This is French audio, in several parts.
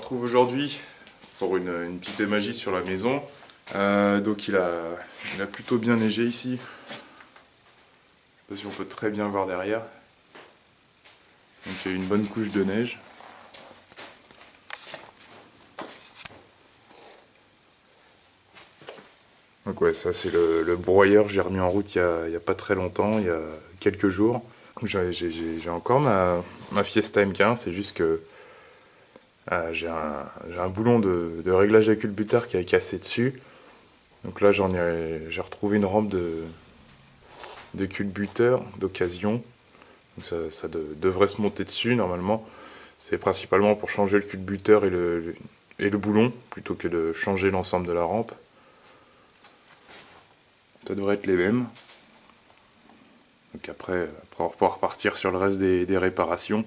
retrouve aujourd'hui pour une petite magie sur la maison. Donc il a plutôt bien neigé ici. Je sais pas si on peut très bien voir derrière. Donc il y a eu une bonne couche de neige. Donc ouais, ça c'est le broyeur, j'ai remis en route il y a pas très longtemps, il y a quelques jours. J'ai encore ma Fiesta M15, c'est juste que j'ai un boulon de réglage à culbuteur qui a cassé dessus. Donc là j'ai retrouvé une rampe de culbuteur d'occasion. Donc ça devrait se monter dessus normalement. C'est principalement pour changer le culbuteur et le boulon, plutôt que de changer l'ensemble de la rampe. Ça devrait être les mêmes. Donc après on va pouvoir partir sur le reste des réparations.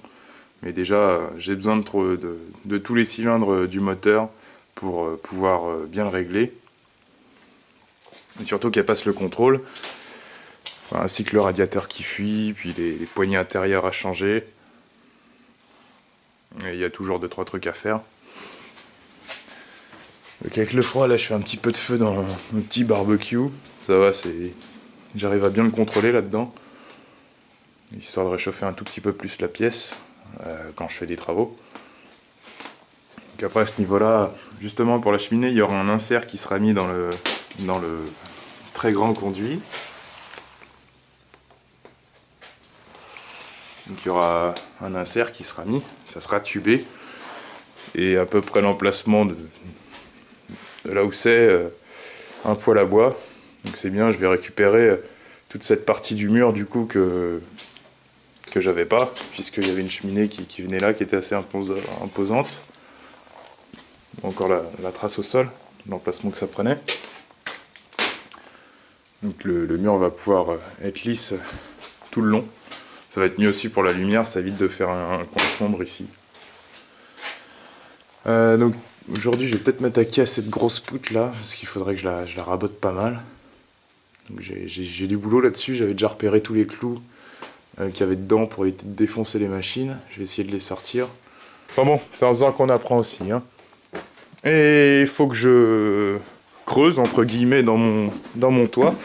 Mais déjà, j'ai besoin de tous les cylindres du moteur pour pouvoir bien le régler. Et surtout qu'elle passe le contrôle. Ainsi que le radiateur qui fuit, puis les poignées intérieures à changer. Et il y a toujours 2-3 trucs à faire. Donc avec le froid, là je fais un petit peu de feu dans mon petit barbecue. Ça va, j'arrive à bien le contrôler là-dedans. Histoire de réchauffer un tout petit peu plus la pièce quand je fais des travaux. Donc après à ce niveau-là, justement pour la cheminée, il y aura un insert qui sera mis dans le très grand conduit. Donc il y aura un insert qui sera mis, ça sera tubé. Et à peu près l'emplacement de là où c'est, un poêle à bois. Donc c'est bien, je vais récupérer toute cette partie du mur du coup que j'avais pas, puisqu'il y avait une cheminée qui venait là, qui était assez imposante. Encore la trace au sol, l'emplacement que ça prenait. Donc le mur va pouvoir être lisse tout le long. Ça va être mieux aussi pour la lumière, ça évite de faire un coin sombre ici. Donc aujourd'hui je vais peut-être m'attaquer à cette grosse poutre là, parce qu'il faudrait que je la rabote pas mal. J'ai du boulot là-dessus, j'avais déjà repéré tous les clous qu'il y avait dedans pour éviter de défoncer les machines. Je vais essayer de les sortir. Enfin bon, c'est en faisant qu'on apprend aussi, hein. Et il faut que je creuse entre guillemets dans mon toit.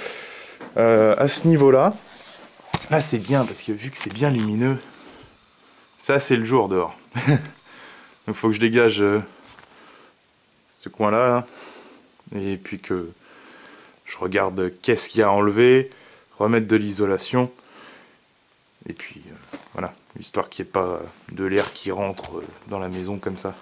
À ce niveau-là, là c'est bien parce que vu que c'est bien lumineux, ça c'est le jour dehors. Donc il faut que je dégage ce coin-là, là, et puis que je regarde qu'est-ce qu'il y a à enlever, remettre de l'isolation, et puis voilà, histoire qu'il n'y ait pas de l'air qui rentre dans la maison comme ça.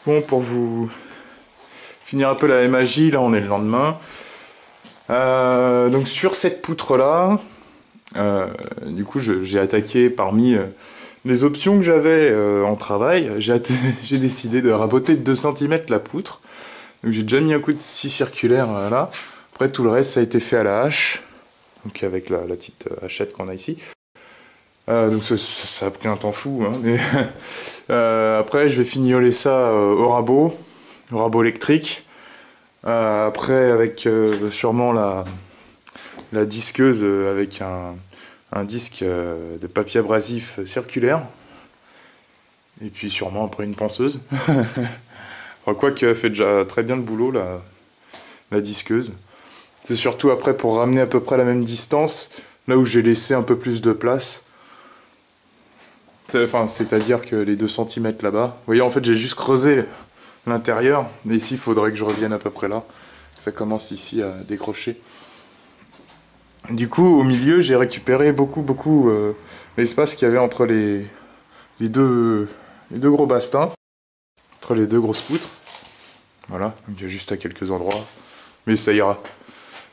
Bon, pour vous finir un peu la magie, là on est le lendemain. Donc sur cette poutre là, du coup j'ai attaqué parmi les options que j'avais en travail. J'ai décidé de raboter de 2 cm la poutre. Donc j'ai déjà mis un coup de scie circulaire là. Après tout le reste ça a été fait à la hache. Donc avec la petite hachette qu'on a ici. Donc ça a pris un temps fou. Hein, mais après je vais fignoler ça au rabot électrique. Après avec sûrement la disqueuse avec un disque de papier abrasif circulaire. Et puis sûrement après une ponceuse. Enfin, quoique elle fait déjà très bien le boulot la disqueuse. C'est surtout après pour ramener à peu près la même distance, là où j'ai laissé un peu plus de place. Enfin, c'est-à-dire que les 2 cm là-bas. Vous voyez, en fait j'ai juste creusé l'intérieur. Et ici il faudrait que je revienne à peu près là. Ça commence ici à décrocher. Du coup au milieu j'ai récupéré beaucoup l'espace qu'il y avait entre les deux gros bastins. Entre les 2 grosses poutres. Voilà, donc il y a juste à quelques endroits. Mais ça ira.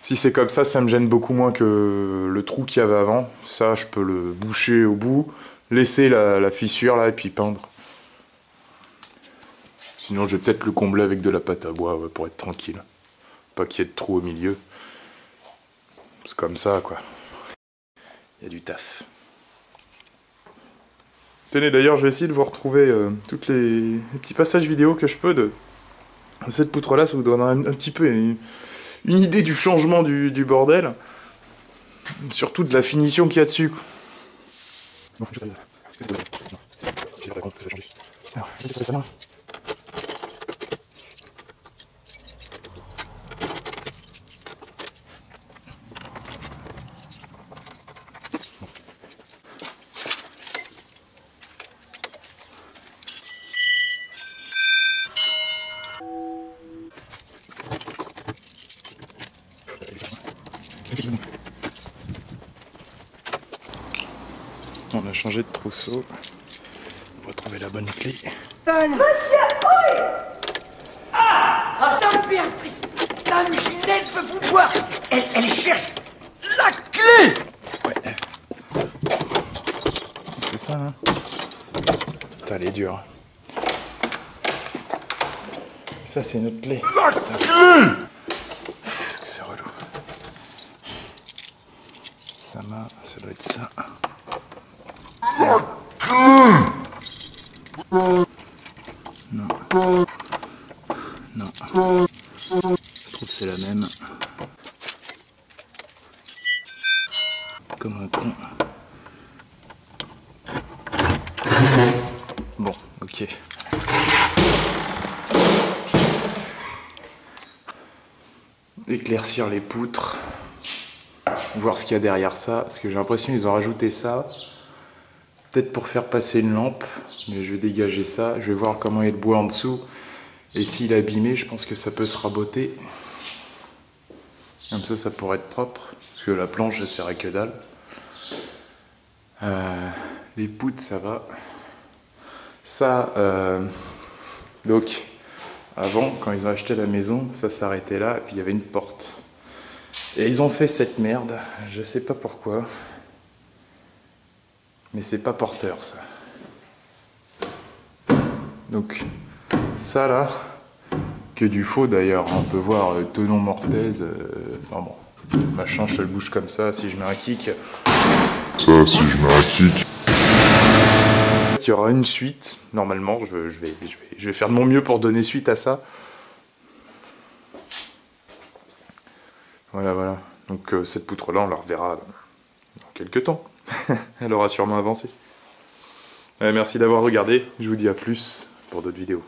Si c'est comme ça me gêne beaucoup moins que le trou qu'il y avait avant. Ça, je peux le boucher au bout, laisser la fissure là et puis peindre. Sinon, je vais peut-être le combler avec de la pâte à bois pour être tranquille. Pas qu'il y ait de trou au milieu. C'est comme ça, quoi. Il y a du taf. Tenez, d'ailleurs, je vais essayer de vous retrouver tous les petits passages vidéo que je peux de cette poutre-là. Ça vous donnera un petit peu une idée du changement du bordel. Surtout de la finition qu'il y a dessus. On a changé de trousseau. On va trouver la bonne clé. Monsieur, oui. Ah, Madame Béatrice, Dame Ginette veut vous voir. Elle cherche la clé. Ouais. C'est ça, hein. Putain, elle est dure. Ça, c'est notre clé. La clé. C'est relou. Ça doit être ça. Non. Non. Je trouve que c'est la même. Comme un con. Bon, ok. Éclaircir les poutres. Voir ce qu'il y a derrière ça. Parce que j'ai l'impression qu'ils ont rajouté ça. Peut-être pour faire passer une lampe, mais je vais dégager ça, je vais voir comment est le bois en dessous, et s'il est abîmé, je pense que ça peut se raboter. Comme ça pourrait être propre, parce que la planche, elle sert à que dalle. Les poutres, ça va. Ça, donc, avant, quand ils ont acheté la maison, ça s'arrêtait là, et puis il y avait une porte. Et ils ont fait cette merde, je sais pas pourquoi. Mais c'est pas porteur, ça. Donc, ça là, que du faux d'ailleurs, on peut voir Tenon Mortaise, enfin bon, machin, je te le bouge comme ça, si je mets un kick. Ça, si je mets un kick. Il y aura une suite, normalement, je vais faire de mon mieux pour donner suite à ça. Voilà. Donc cette poutre-là, on la reverra dans quelques temps. Elle aura sûrement avancé. Merci d'avoir regardé, je vous dis à plus pour d'autres vidéos.